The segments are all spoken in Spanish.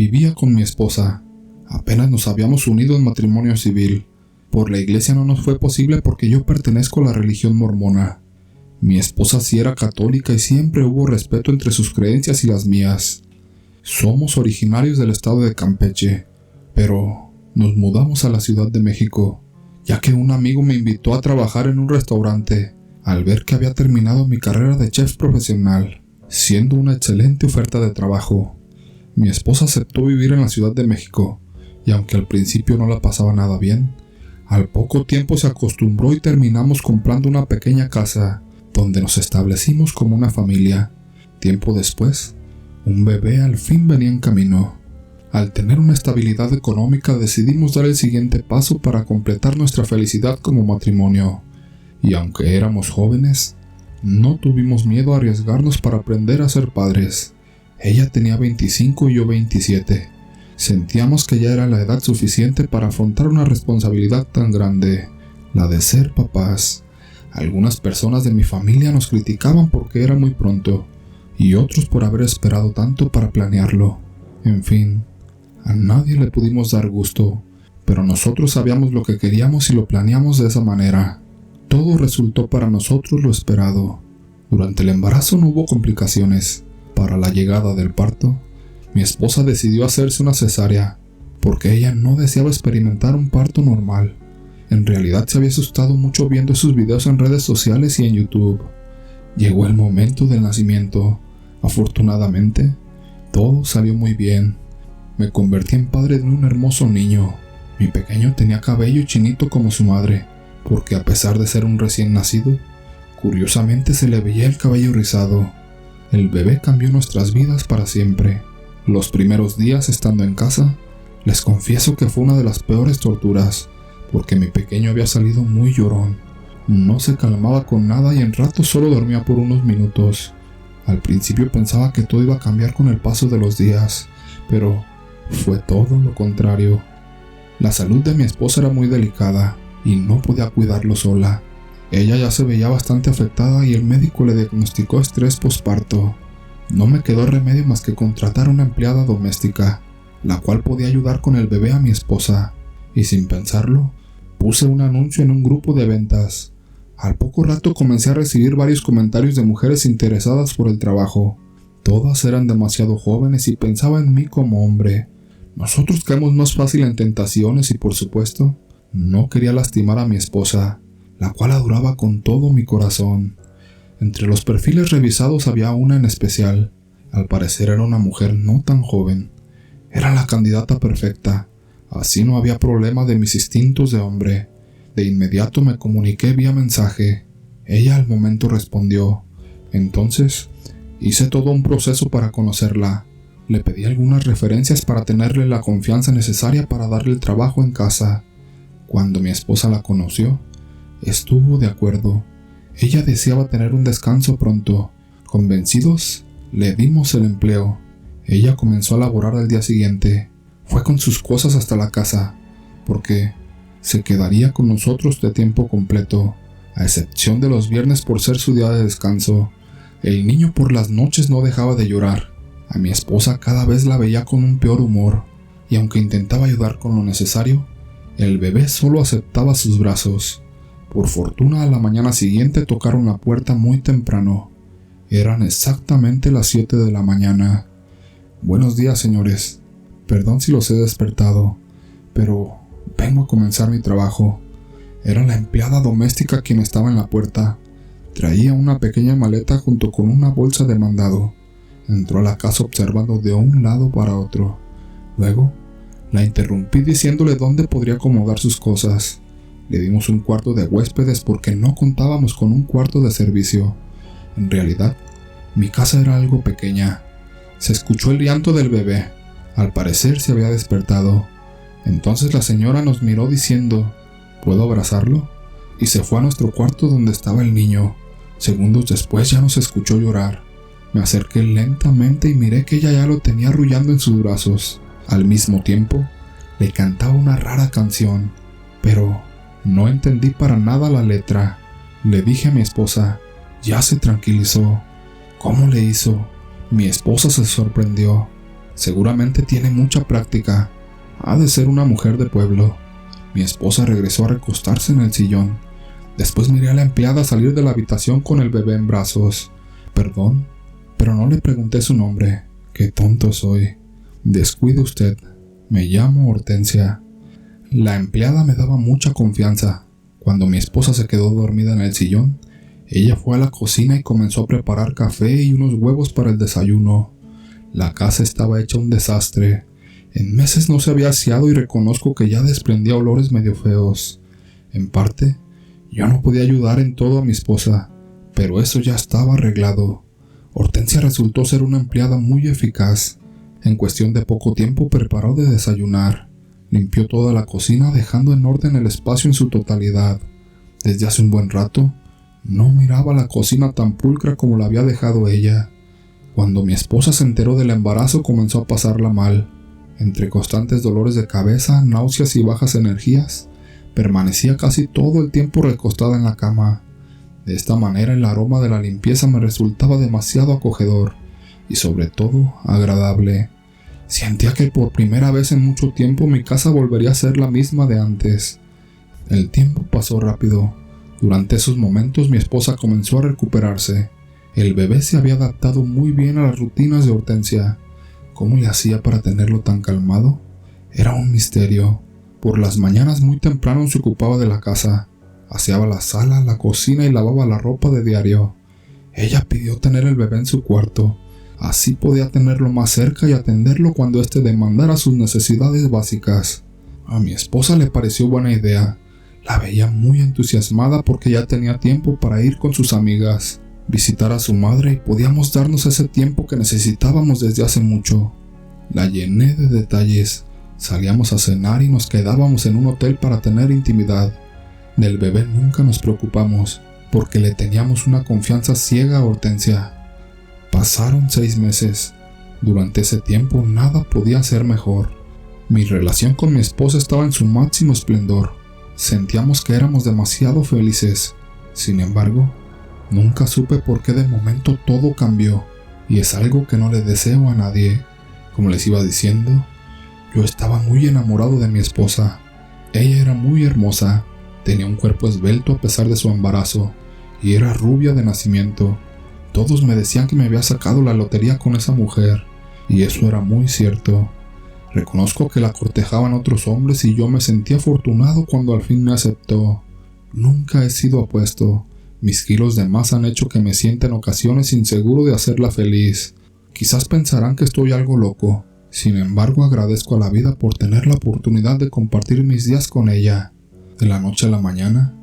Vivía con mi esposa. Apenas nos habíamos unido en matrimonio civil. Por la iglesia no nos fue posible porque yo pertenezco a la religión mormona. Mi esposa sí era católica y siempre hubo respeto entre sus creencias y las mías. Somos originarios del estado de Campeche, pero nos mudamos a la Ciudad de México, ya que un amigo me invitó a trabajar en un restaurante, al ver que había terminado mi carrera de chef profesional, siendo una excelente oferta de trabajo. Mi esposa aceptó vivir en la Ciudad de México, y aunque al principio no la pasaba nada bien, al poco tiempo se acostumbró y terminamos comprando una pequeña casa, donde nos establecimos como una familia. Tiempo después, un bebé al fin venía en camino. Al tener una estabilidad económica decidimos dar el siguiente paso para completar nuestra felicidad como matrimonio. Y aunque éramos jóvenes, no tuvimos miedo a arriesgarnos para aprender a ser padres. Ella tenía 25 y yo 27. Sentíamos que ya era la edad suficiente para afrontar una responsabilidad tan grande, la de ser papás. Algunas personas de mi familia nos criticaban porque era muy pronto, y otros por haber esperado tanto para planearlo. En fin, a nadie le pudimos dar gusto, pero nosotros sabíamos lo que queríamos y lo planeamos de esa manera. Todo resultó para nosotros lo esperado. Durante el embarazo no hubo complicaciones. Para la llegada del parto, mi esposa decidió hacerse una cesárea, porque ella no deseaba experimentar un parto normal. En realidad se había asustado mucho viendo sus videos en redes sociales y en YouTube. Llegó el momento del nacimiento. Afortunadamente, todo salió muy bien. Me convertí en padre de un hermoso niño. Mi pequeño tenía cabello chinito como su madre, porque a pesar de ser un recién nacido, curiosamente se le veía el cabello rizado. El bebé cambió nuestras vidas para siempre. Los primeros días estando en casa, les confieso que fue una de las peores torturas, porque mi pequeño había salido muy llorón. No se calmaba con nada y en rato solo dormía por unos minutos. Al principio pensaba que todo iba a cambiar con el paso de los días, pero fue todo lo contrario. La salud de mi esposa era muy delicada y no podía cuidarlo sola. Ella ya se veía bastante afectada y el médico le diagnosticó estrés posparto. No me quedó remedio más que contratar una empleada doméstica, la cual podía ayudar con el bebé a mi esposa, y sin pensarlo, puse un anuncio en un grupo de ventas. Al poco rato comencé a recibir varios comentarios de mujeres interesadas por el trabajo. Todas eran demasiado jóvenes y pensaban en mí como hombre. Nosotros caemos más fácil en tentaciones y, por supuesto, no quería lastimar a mi esposa, la cual adoraba con todo mi corazón. Entre los perfiles revisados había una en especial. Al parecer era una mujer no tan joven. Era la candidata perfecta. Así no había problema de mis instintos de hombre. De inmediato me comuniqué vía mensaje. Ella al momento respondió. Entonces, hice todo un proceso para conocerla. Le pedí algunas referencias para tenerle la confianza necesaria para darle el trabajo en casa. Cuando mi esposa la conoció, estuvo de acuerdo. Ella deseaba tener un descanso pronto. Convencidos, le dimos el empleo. Ella comenzó a laborar al día siguiente. Fue con sus cosas hasta la casa, porque se quedaría con nosotros de tiempo completo, a excepción de los viernes por ser su día de descanso. El niño por las noches no dejaba de llorar. A mi esposa cada vez la veía con un peor humor, y aunque intentaba ayudar con lo necesario, el bebé solo aceptaba sus brazos. Por fortuna, a la mañana siguiente tocaron la puerta muy temprano. Eran exactamente las 7 de la mañana. Buenos días, señores. Perdón si los he despertado, pero vengo a comenzar mi trabajo. Era la empleada doméstica quien estaba en la puerta. Traía una pequeña maleta junto con una bolsa de mandado. Entró a la casa observando de un lado para otro. Luego, la interrumpí diciéndole dónde podría acomodar sus cosas. Le dimos un cuarto de huéspedes porque no contábamos con un cuarto de servicio. En realidad, mi casa era algo pequeña. Se escuchó el llanto del bebé. Al parecer se había despertado. Entonces la señora nos miró diciendo, ¿puedo abrazarlo? Y se fue a nuestro cuarto donde estaba el niño. Segundos después ya nos escuchó llorar. Me acerqué lentamente y miré que ella ya lo tenía arrullando en sus brazos. Al mismo tiempo, le cantaba una rara canción, pero no entendí para nada la letra. Le dije a mi esposa, ya se tranquilizó. ¿Cómo le hizo? Mi esposa se sorprendió. Seguramente tiene mucha práctica. Ha de ser una mujer de pueblo. Mi esposa regresó a recostarse en el sillón. Después miré a la empleada salir de la habitación con el bebé en brazos. Perdón, pero no le pregunté su nombre. Qué tonto soy. Descuide usted. Me llamo Hortensia. La empleada me daba mucha confianza. Cuando mi esposa se quedó dormida en el sillón, ella fue a la cocina y comenzó a preparar café y unos huevos para el desayuno. La casa estaba hecha un desastre. En meses no se había aseado y reconozco que ya desprendía olores medio feos. En parte, yo no podía ayudar en todo a mi esposa, pero eso ya estaba arreglado. Hortensia resultó ser una empleada muy eficaz. En cuestión de poco tiempo preparó de desayunar. Limpió toda la cocina dejando en orden el espacio en su totalidad. Desde hace un buen rato, no miraba la cocina tan pulcra como la había dejado ella. Cuando mi esposa se enteró del embarazo comenzó a pasarla mal. Entre constantes dolores de cabeza, náuseas y bajas energías, permanecía casi todo el tiempo recostada en la cama. De esta manera el aroma de la limpieza me resultaba demasiado acogedor y sobre todo agradable. Sentía que por primera vez en mucho tiempo mi casa volvería a ser la misma de antes. El tiempo pasó rápido. Durante esos momentos mi esposa comenzó a recuperarse. El bebé se había adaptado muy bien a las rutinas de Hortensia. ¿Cómo le hacía para tenerlo tan calmado? Era un misterio. Por las mañanas muy temprano se ocupaba de la casa. Aseaba la sala, la cocina y lavaba la ropa de diario. Ella pidió tener el bebé en su cuarto. Así podía tenerlo más cerca y atenderlo cuando éste demandara sus necesidades básicas. A mi esposa le pareció buena idea. La veía muy entusiasmada porque ya tenía tiempo para ir con sus amigas, visitar a su madre y podíamos darnos ese tiempo que necesitábamos desde hace mucho. La llené de detalles. Salíamos a cenar y nos quedábamos en un hotel para tener intimidad. Del bebé nunca nos preocupamos porque le teníamos una confianza ciega a Hortensia. Pasaron 6 meses. Durante ese tiempo nada podía ser mejor. Mi relación con mi esposa estaba en su máximo esplendor. Sentíamos que éramos demasiado felices. Sin embargo, nunca supe por qué de momento todo cambió, y es algo que no le deseo a nadie. Como les iba diciendo, yo estaba muy enamorado de mi esposa. Ella era muy hermosa, tenía un cuerpo esbelto a pesar de su embarazo, y era rubia de nacimiento. Todos me decían que me había sacado la lotería con esa mujer, y eso era muy cierto. Reconozco que la cortejaban otros hombres y yo me sentí afortunado cuando al fin me aceptó. Nunca he sido apuesto. Mis kilos de más han hecho que me sienta en ocasiones inseguro de hacerla feliz. Quizás pensarán que estoy algo loco. Sin embargo, agradezco a la vida por tener la oportunidad de compartir mis días con ella. De la noche a la mañana,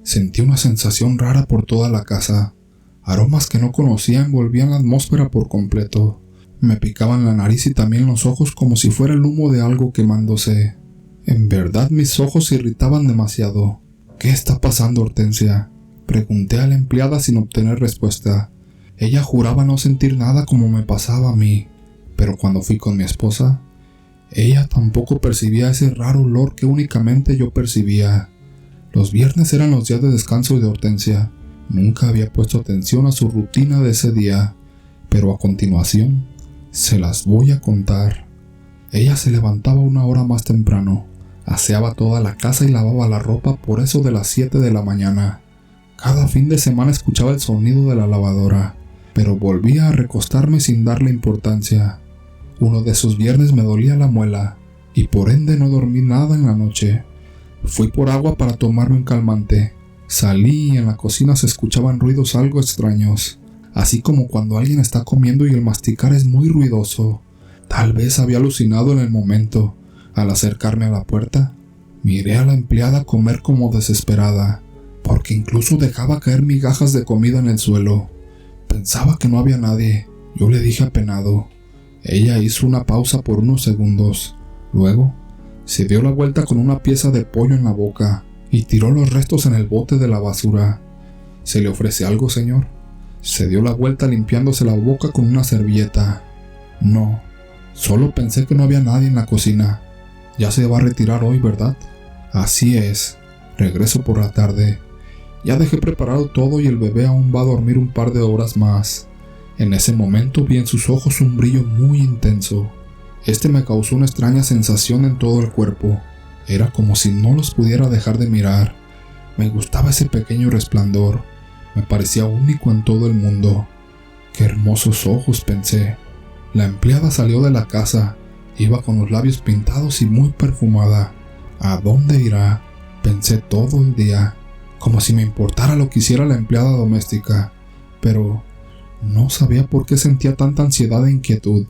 sentí una sensación rara por toda la casa. Aromas que no conocía envolvían la atmósfera por completo. Me picaban la nariz y también los ojos como si fuera el humo de algo quemándose. En verdad mis ojos se irritaban demasiado. ¿Qué está pasando, Hortensia?, pregunté a la empleada sin obtener respuesta. Ella juraba no sentir nada como me pasaba a mí, pero cuando fui con mi esposa, ella tampoco percibía ese raro olor que únicamente yo percibía. Los viernes eran los días de descanso de Hortensia. Nunca había puesto atención a su rutina de ese día, pero a continuación se las voy a contar. Ella se levantaba 1 hora más temprano, aseaba toda la casa y lavaba la ropa por eso de las 7 de la mañana. Cada fin de semana escuchaba el sonido de la lavadora, pero volvía a recostarme sin darle importancia. Uno de esos viernes me dolía la muela, y por ende no dormí nada en la noche. Fui por agua para tomarme un calmante. Salí y en la cocina se escuchaban ruidos algo extraños, así como cuando alguien está comiendo y el masticar es muy ruidoso. Tal vez había alucinado en el momento. Al acercarme a la puerta, miré a la empleada comer como desesperada, porque incluso dejaba caer migajas de comida en el suelo. Pensaba que no había nadie. Yo le dije apenado. Ella hizo una pausa por unos segundos. Luego, se dio la vuelta con una pieza de pollo en la boca y tiró los restos en el bote de la basura. ¿Se le ofrece algo, señor? Se dio la vuelta limpiándose la boca con una servilleta. No, solo pensé que no había nadie en la cocina. Ya se va a retirar hoy, ¿verdad? Así es. Regreso por la tarde. Ya dejé preparado todo y el bebé aún va a dormir un par de horas más. En ese momento vi en sus ojos un brillo muy intenso. Este me causó una extraña sensación en todo el cuerpo. Era como si no los pudiera dejar de mirar. Me gustaba ese pequeño resplandor. Me parecía único en todo el mundo. ¡Qué hermosos ojos!, pensé. La empleada salió de la casa. Iba con los labios pintados y muy perfumada. ¿A dónde irá?, pensé todo el día, como si me importara lo que hiciera la empleada doméstica. Pero no sabía por qué sentía tanta ansiedad e inquietud.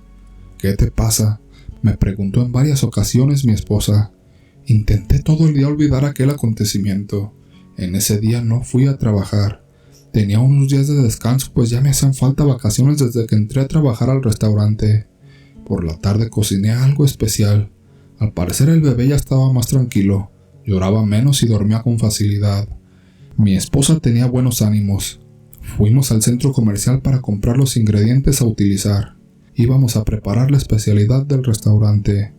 ¿Qué te pasa?, me preguntó en varias ocasiones mi esposa. Intenté todo el día olvidar aquel acontecimiento. En ese día no fui a trabajar. Tenía unos días de descanso, pues ya me hacían falta vacaciones desde que entré a trabajar al restaurante. Por la tarde cociné algo especial. Al parecer el bebé ya estaba más tranquilo, lloraba menos y dormía con facilidad. Mi esposa tenía buenos ánimos. Fuimos al centro comercial para comprar los ingredientes a utilizar. Íbamos a preparar la especialidad del restaurante.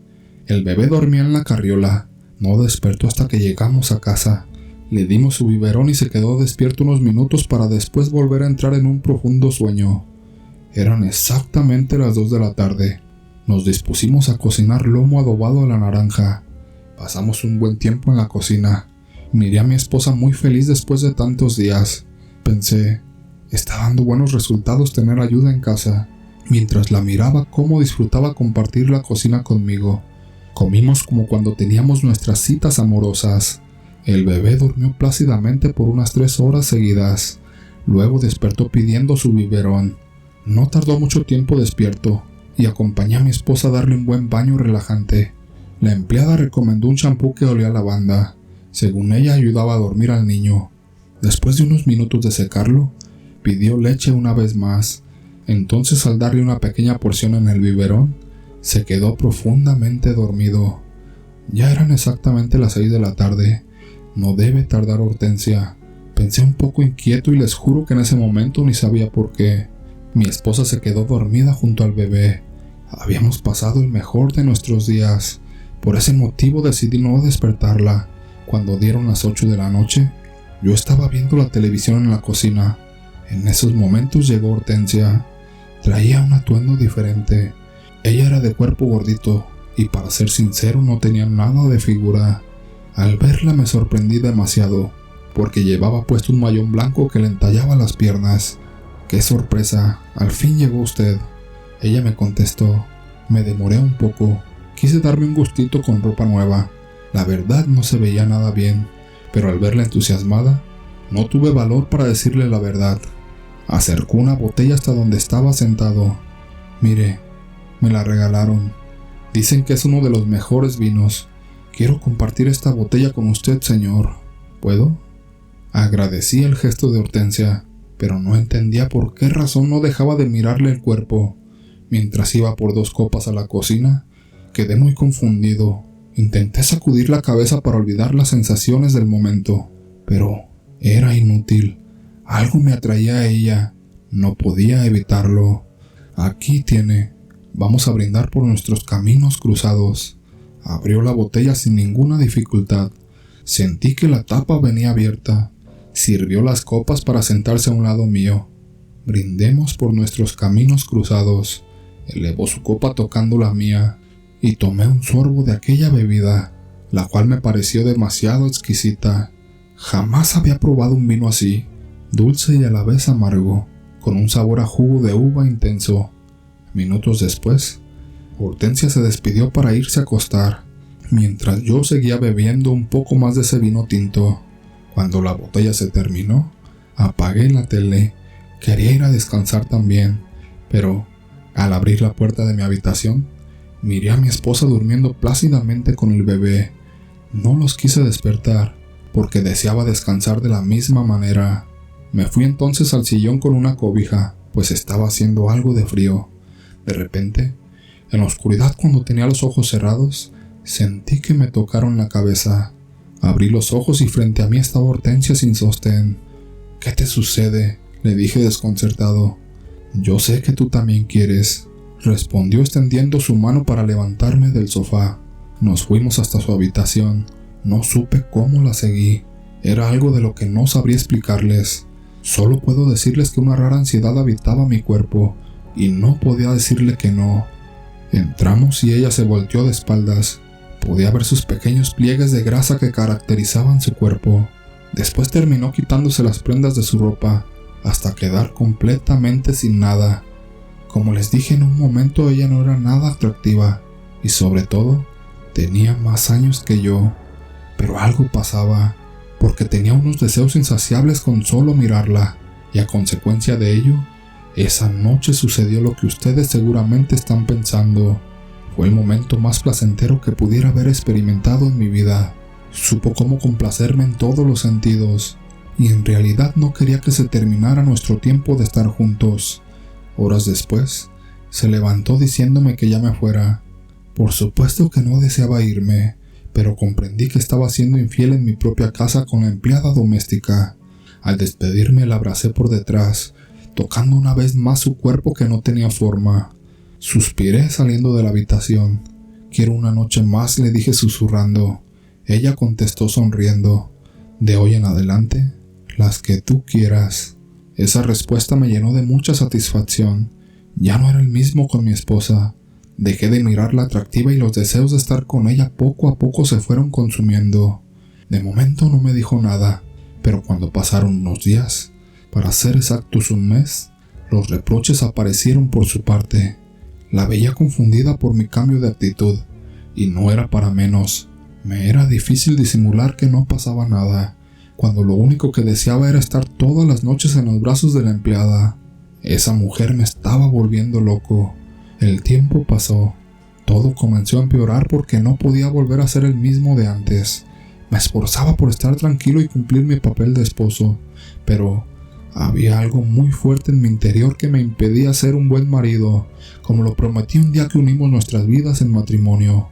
El bebé dormía en la carriola. No despertó hasta que llegamos a casa. Le dimos su biberón y se quedó despierto unos minutos para después volver a entrar en un profundo sueño. Eran exactamente las 2 de la tarde. Nos dispusimos a cocinar lomo adobado a la naranja. Pasamos un buen tiempo en la cocina. Miré a mi esposa muy feliz después de tantos días. Pensé, está dando buenos resultados tener ayuda en casa. Mientras la miraba, cómo disfrutaba compartir la cocina conmigo. Comimos como cuando teníamos nuestras citas amorosas. El bebé durmió plácidamente por unas 3 horas seguidas. Luego despertó pidiendo su biberón. No tardó mucho tiempo despierto y acompañé a mi esposa a darle un buen baño relajante. La empleada recomendó un champú que olía a lavanda. Según ella, ayudaba a dormir al niño. Después de unos minutos de secarlo, pidió leche una vez más. Entonces, al darle una pequeña porción en el biberón, se quedó profundamente dormido. Ya eran exactamente las 6 de la tarde. No debe tardar Hortensia. Pensé un poco inquieto y les juro que en ese momento ni sabía por qué. Mi esposa se quedó dormida junto al bebé. Habíamos pasado el mejor de nuestros días. Por ese motivo decidí no despertarla. Cuando dieron las 8 de la noche, yo estaba viendo la televisión en la cocina. En esos momentos llegó Hortensia. Traía un atuendo diferente. Ella era de cuerpo gordito y, para ser sincero, no tenía nada de figura. Al verla me sorprendí demasiado, porque llevaba puesto un mayón blanco que le entallaba las piernas. ¡Qué sorpresa! Al fin llegó usted. Ella me contestó. Me demoré un poco. Quise darme un gustito con ropa nueva. La verdad no se veía nada bien, pero al verla entusiasmada, no tuve valor para decirle la verdad. Acercó una botella hasta donde estaba sentado. Mire, me la regalaron. Dicen que es uno de los mejores vinos. Quiero compartir esta botella con usted, señor. ¿Puedo? Agradecí el gesto de Hortensia, pero no entendía por qué razón no dejaba de mirarle el cuerpo. Mientras iba por 2 copas a la cocina, quedé muy confundido. Intenté sacudir la cabeza para olvidar las sensaciones del momento, pero era inútil. Algo me atraía a ella. No podía evitarlo. Aquí tiene. Vamos a brindar por nuestros caminos cruzados. Abrió la botella sin ninguna dificultad. Sentí que la tapa venía abierta. Sirvió las copas para sentarse a un lado mío. Brindemos por nuestros caminos cruzados. Elevó su copa tocando la mía, y tomé un sorbo de aquella bebida, la cual me pareció demasiado exquisita. Jamás había probado un vino así, dulce y a la vez amargo, con un sabor a jugo de uva intenso. Minutos después, Hortensia se despidió para irse a acostar, mientras yo seguía bebiendo un poco más de ese vino tinto. Cuando la botella se terminó, apagué la tele. Quería ir a descansar también, pero al abrir la puerta de mi habitación, miré a mi esposa durmiendo plácidamente con el bebé. No los quise despertar, porque deseaba descansar de la misma manera. Me fui entonces al sillón con una cobija, pues estaba haciendo algo de frío. De repente, en la oscuridad, cuando tenía los ojos cerrados, sentí que me tocaron la cabeza. Abrí los ojos y frente a mí estaba Hortensia sin sostén. «¿Qué te sucede?», le dije desconcertado. «Yo sé que tú también quieres», respondió extendiendo su mano para levantarme del sofá. Nos fuimos hasta su habitación. No supe cómo la seguí. Era algo de lo que no sabría explicarles. Solo puedo decirles que una rara ansiedad habitaba mi cuerpo, y no podía decirle que no. Entramos y ella se volteó de espaldas. Podía ver sus pequeños pliegues de grasa que caracterizaban su cuerpo. Después terminó quitándose las prendas de su ropa, hasta quedar completamente sin nada. Como les dije en un momento, ella no era nada atractiva, y sobre todo, tenía más años que yo. Pero algo pasaba, porque tenía unos deseos insaciables con solo mirarla, y a consecuencia de ello, esa noche sucedió lo que ustedes seguramente están pensando. Fue el momento más placentero que pudiera haber experimentado en mi vida. Supo cómo complacerme en todos los sentidos, y en realidad no quería que se terminara nuestro tiempo de estar juntos. Horas después, se levantó diciéndome que ya me fuera. Por supuesto que no deseaba irme, pero comprendí que estaba siendo infiel en mi propia casa con la empleada doméstica. Al despedirme la abracé por detrás, tocando una vez más su cuerpo que no tenía forma. Suspiré saliendo de la habitación. «Quiero una noche más», le dije susurrando. Ella contestó sonriendo. «De hoy en adelante, las que tú quieras». Esa respuesta me llenó de mucha satisfacción. Ya no era el mismo con mi esposa. Dejé de mirarla atractiva y los deseos de estar con ella poco a poco se fueron consumiendo. De momento no me dijo nada, pero cuando pasaron unos días, para ser exactos un mes, los reproches aparecieron por su parte. La veía confundida por mi cambio de actitud, y no era para menos. Me era difícil disimular que no pasaba nada, cuando lo único que deseaba era estar todas las noches en los brazos de la empleada. Esa mujer me estaba volviendo loco. El tiempo pasó. Todo comenzó a empeorar porque no podía volver a ser el mismo de antes. Me esforzaba por estar tranquilo y cumplir mi papel de esposo, pero había algo muy fuerte en mi interior que me impedía ser un buen marido, como lo prometí un día que unimos nuestras vidas en matrimonio.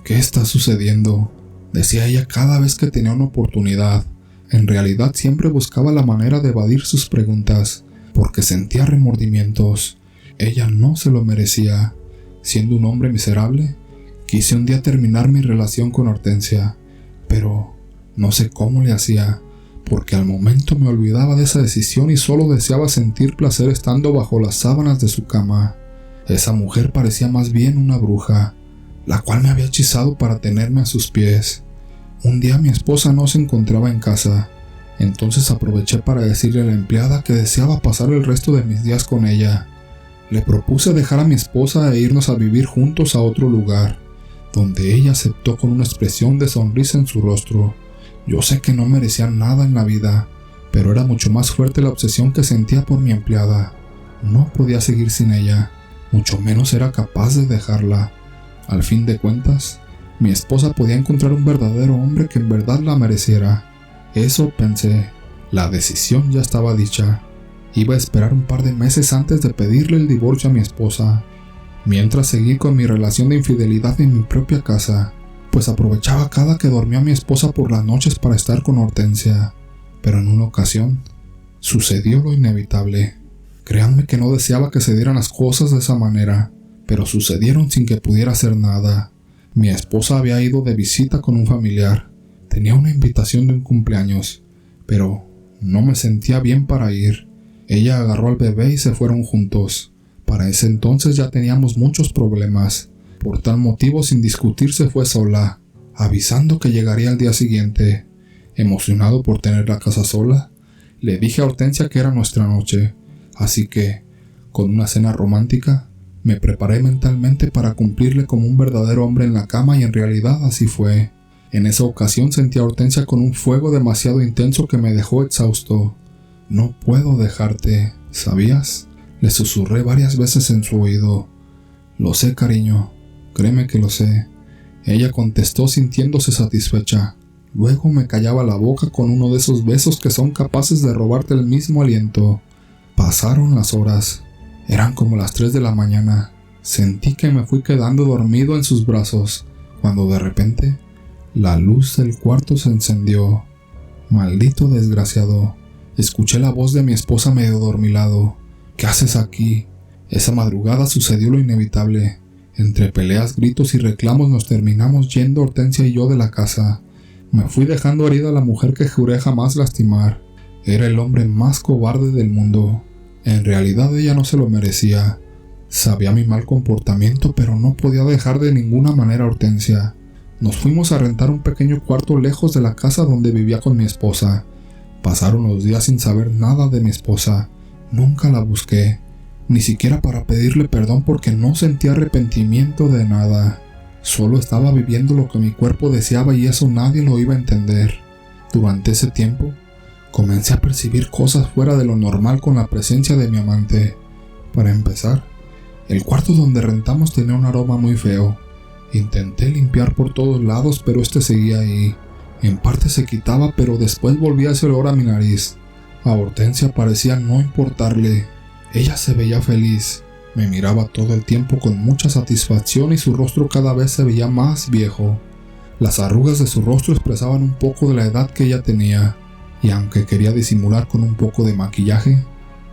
«¿Qué está sucediendo?», decía ella cada vez que tenía una oportunidad. En realidad siempre buscaba la manera de evadir sus preguntas, porque sentía remordimientos. Ella no se lo merecía. Siendo un hombre miserable, quise un día terminar mi relación con Hortensia, pero no sé cómo le hacía, porque al momento me olvidaba de esa decisión y solo deseaba sentir placer estando bajo las sábanas de su cama. Esa mujer parecía más bien una bruja, la cual me había hechizado para tenerme a sus pies. Un día mi esposa no se encontraba en casa, entonces aproveché para decirle a la empleada que deseaba pasar el resto de mis días con ella. Le propuse dejar a mi esposa e irnos a vivir juntos a otro lugar, donde ella aceptó con una expresión de sonrisa en su rostro. Yo sé que no merecía nada en la vida, pero era mucho más fuerte la obsesión que sentía por mi empleada. No podía seguir sin ella, mucho menos era capaz de dejarla. Al fin de cuentas, mi esposa podía encontrar un verdadero hombre que en verdad la mereciera. Eso pensé. La decisión ya estaba dicha. Iba a esperar un par de meses antes de pedirle el divorcio a mi esposa, mientras seguí con mi relación de infidelidad en mi propia casa, pues aprovechaba cada que dormía mi esposa por las noches para estar con Hortensia. Pero en una ocasión, sucedió lo inevitable. Créanme que no deseaba que se dieran las cosas de esa manera, pero sucedieron sin que pudiera hacer nada. Mi esposa había ido de visita con un familiar. Tenía una invitación de un cumpleaños, pero no me sentía bien para ir. Ella agarró al bebé y se fueron juntos. Para ese entonces ya teníamos muchos problemas. Por tal motivo, sin discutir, se fue sola, avisando que llegaría al día siguiente. Emocionado por tener la casa sola, le dije a Hortensia que era nuestra noche, así que, con una cena romántica, me preparé mentalmente para cumplirle como un verdadero hombre en la cama y en realidad así fue. En esa ocasión sentí a Hortensia con un fuego demasiado intenso que me dejó exhausto. «No puedo dejarte, ¿sabías?», le susurré varias veces en su oído. «Lo sé, cariño, créeme que lo sé», ella contestó sintiéndose satisfecha. Luego me callaba la boca con uno de esos besos que son capaces de robarte el mismo aliento. Pasaron las horas. Eran como las 3 de la mañana. Sentí que me fui quedando dormido en sus brazos, cuando de repente la luz del cuarto se encendió. «Maldito desgraciado», escuché la voz de mi esposa medio dormilado. «¿Qué haces aquí?». Esa madrugada sucedió lo inevitable. Entre peleas, gritos y reclamos nos terminamos yendo Hortensia y yo de la casa. Me fui dejando herida a la mujer que juré jamás lastimar. Era el hombre más cobarde del mundo. En realidad ella no se lo merecía. Sabía mi mal comportamiento, pero no podía dejar de ninguna manera a Hortensia. Nos fuimos a rentar un pequeño cuarto lejos de la casa donde vivía con mi esposa. Pasaron los días sin saber nada de mi esposa. Nunca la busqué, ni siquiera para pedirle perdón porque no sentía arrepentimiento de nada. Solo estaba viviendo lo que mi cuerpo deseaba y eso nadie lo iba a entender. Durante ese tiempo, comencé a percibir cosas fuera de lo normal con la presencia de mi amante. Para empezar, el cuarto donde rentamos tenía un aroma muy feo. Intenté limpiar por todos lados, pero este seguía ahí. En parte se quitaba, pero después volvía ese olor a mi nariz. A Hortensia parecía no importarle. Ella se veía feliz. Me miraba todo el tiempo con mucha satisfacción y su rostro cada vez se veía más viejo. Las arrugas de su rostro expresaban un poco de la edad que ella tenía, y aunque quería disimular con un poco de maquillaje,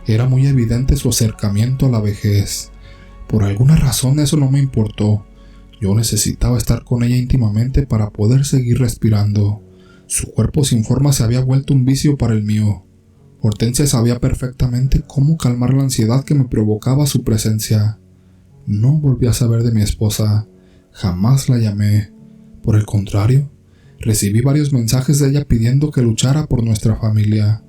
era muy evidente su acercamiento a la vejez. Por alguna razón eso no me importó. Yo necesitaba estar con ella íntimamente para poder seguir respirando. Su cuerpo sin forma se había vuelto un vicio para el mío. Hortensia sabía perfectamente cómo calmar la ansiedad que me provocaba su presencia. No volví a saber de mi esposa. Jamás la llamé. Por el contrario, recibí varios mensajes de ella pidiendo que luchara por nuestra familia.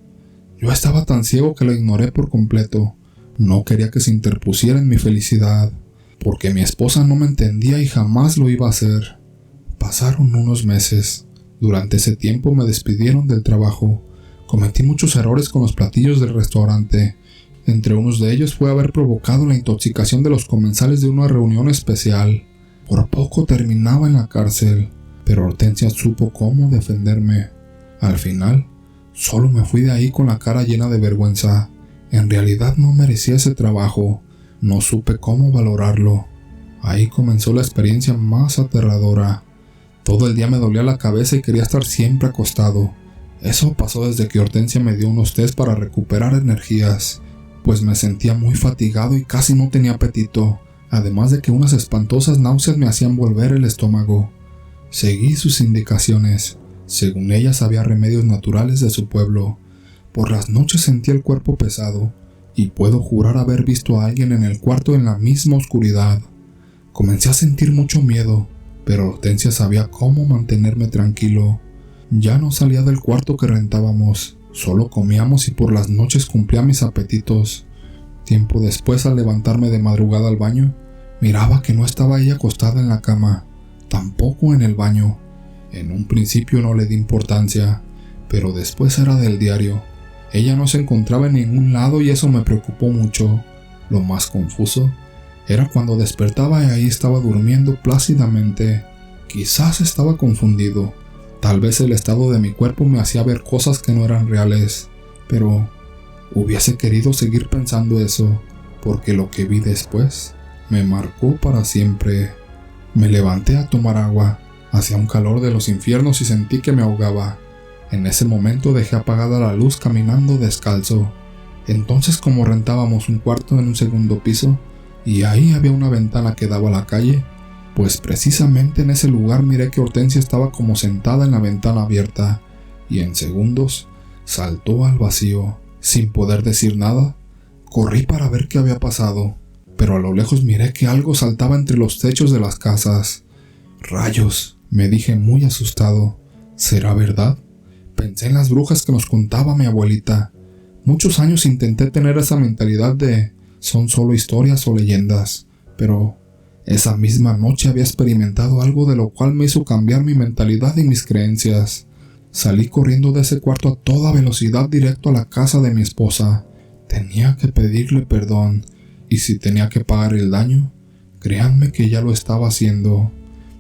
Yo estaba tan ciego que la ignoré por completo. No quería que se interpusiera en mi felicidad, porque mi esposa no me entendía y jamás lo iba a hacer. Pasaron unos meses. Durante ese tiempo me despidieron del trabajo. Cometí muchos errores con los platillos del restaurante. Entre unos de ellos fue haber provocado la intoxicación de los comensales de una reunión especial. Por poco terminaba en la cárcel, pero Hortensia supo cómo defenderme. Al final, solo me fui de ahí con la cara llena de vergüenza. En realidad no merecía ese trabajo. No supe cómo valorarlo. Ahí comenzó la experiencia más aterradora. Todo el día me dolía la cabeza y quería estar siempre acostado. Eso pasó desde que Hortensia me dio unos test para recuperar energías, pues me sentía muy fatigado y casi no tenía apetito, además de que unas espantosas náuseas me hacían volver el estómago. Seguí sus indicaciones. Según ellas había remedios naturales de su pueblo. Por las noches sentía el cuerpo pesado, y puedo jurar haber visto a alguien en el cuarto en la misma oscuridad. Comencé a sentir mucho miedo, pero Hortensia sabía cómo mantenerme tranquilo. Ya no salía del cuarto que rentábamos, solo comíamos y por las noches cumplía mis apetitos. Tiempo después, al levantarme de madrugada al baño, miraba que no estaba ella acostada en la cama, tampoco en el baño. En un principio no le di importancia, pero después era del diario. Ella no se encontraba en ningún lado y eso me preocupó mucho. Lo más confuso era cuando despertaba y ahí estaba durmiendo plácidamente. Quizás estaba confundido. Tal vez el estado de mi cuerpo me hacía ver cosas que no eran reales, pero hubiese querido seguir pensando eso, porque lo que vi después me marcó para siempre. Me levanté a tomar agua. Hacía un calor de los infiernos y sentí que me ahogaba. En ese momento dejé apagada la luz caminando descalzo. Entonces, como rentábamos un cuarto en un segundo piso, y ahí había una ventana que daba a la calle, pues precisamente en ese lugar miré que Hortensia estaba como sentada en la ventana abierta, y en segundos saltó al vacío. Sin poder decir nada, corrí para ver qué había pasado, pero a lo lejos miré que algo saltaba entre los techos de las casas. «¡Rayos!», me dije muy asustado. ¿Será verdad? Pensé en las brujas que nos contaba mi abuelita. Muchos años intenté tener esa mentalidad de son solo historias o leyendas, pero esa misma noche había experimentado algo de lo cual me hizo cambiar mi mentalidad y mis creencias. Salí corriendo de ese cuarto a toda velocidad directo a la casa de mi esposa. Tenía que pedirle perdón, y si tenía que pagar el daño, créanme que ya lo estaba haciendo.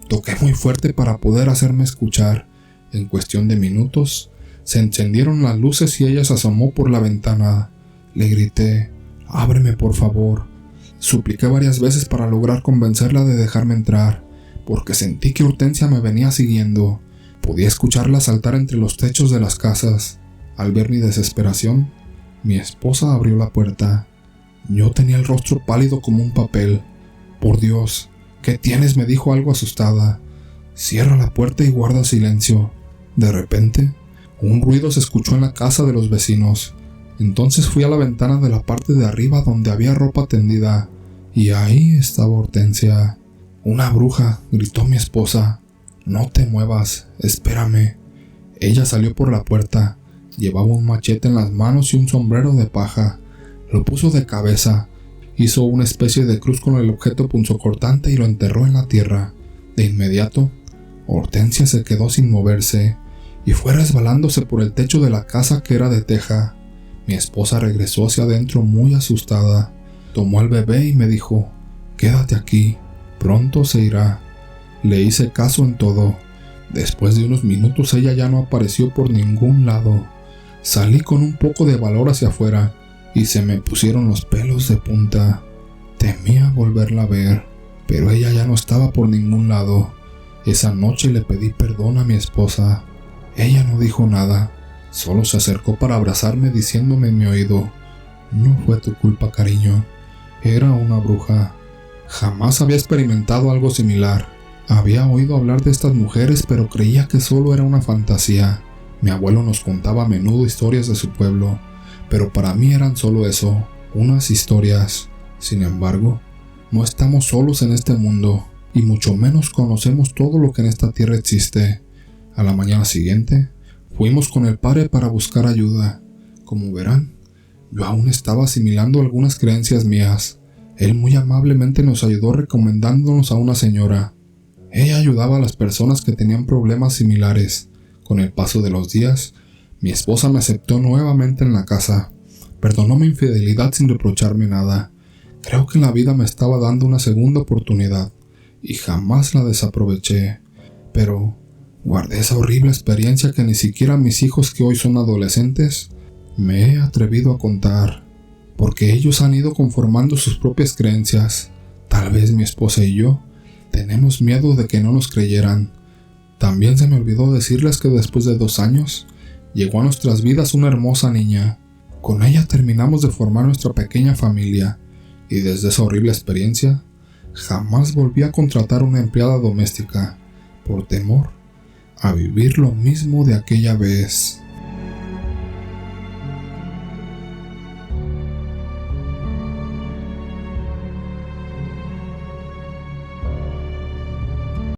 Toqué muy fuerte para poder hacerme escuchar. En cuestión de minutos, se encendieron las luces y ella se asomó por la ventana. Le grité: «¡Ábreme, por favor!». Supliqué varias veces para lograr convencerla de dejarme entrar, porque sentí que Hortensia me venía siguiendo. Podía escucharla saltar entre los techos de las casas. Al ver mi desesperación, mi esposa abrió la puerta. Yo tenía el rostro pálido como un papel. «Por Dios, ¿qué tienes?», me dijo algo asustada. «Cierra la puerta y guarda silencio». De repente, un ruido se escuchó en la casa de los vecinos. Entonces fui a la ventana de la parte de arriba donde había ropa tendida, y ahí estaba Hortensia. «Una bruja», gritó mi esposa. «No te muevas, espérame». Ella salió por la puerta. Llevaba un machete en las manos y un sombrero de paja. Lo puso de cabeza. Hizo una especie de cruz con el objeto punzocortante y lo enterró en la tierra. De inmediato, Hortensia se quedó sin moverse y fue resbalándose por el techo de la casa que era de teja. Mi esposa regresó hacia adentro muy asustada. Tomó al bebé y me dijo: «Quédate aquí, pronto se irá». Le hice caso en todo. Después de unos minutos ella ya no apareció por ningún lado. Salí con un poco de valor hacia afuera y se me pusieron los pelos de punta. Temía volverla a ver, pero ella ya no estaba por ningún lado. Esa noche le pedí perdón a mi esposa. Ella no dijo nada, solo se acercó para abrazarme diciéndome en mi oído: «No fue tu culpa, cariño. Era una bruja». Jamás había experimentado algo similar. Había oído hablar de estas mujeres, pero creía que solo era una fantasía. Mi abuelo nos contaba a menudo historias de su pueblo, pero para mí eran solo eso, unas historias. Sin embargo, no estamos solos en este mundo, y mucho menos conocemos todo lo que en esta tierra existe. A la mañana siguiente, fuimos con el padre para buscar ayuda. Como verán, yo aún estaba asimilando algunas creencias mías. Él muy amablemente nos ayudó recomendándonos a una señora. Ella ayudaba a las personas que tenían problemas similares. Con el paso de los días, mi esposa me aceptó nuevamente en la casa. Perdonó mi infidelidad sin reprocharme nada. Creo que la vida me estaba dando una segunda oportunidad y jamás la desaproveché. Pero guardé esa horrible experiencia que ni siquiera mis hijos, que hoy son adolescentes, me he atrevido a contar, porque ellos han ido conformando sus propias creencias. Tal vez mi esposa y yo tenemos miedo de que no nos creyeran. También se me olvidó decirles que después de 2 años, llegó a nuestras vidas una hermosa niña. Con ella terminamos de formar nuestra pequeña familia, y desde esa horrible experiencia, jamás volví a contratar una empleada doméstica, por temor a vivir lo mismo de aquella vez.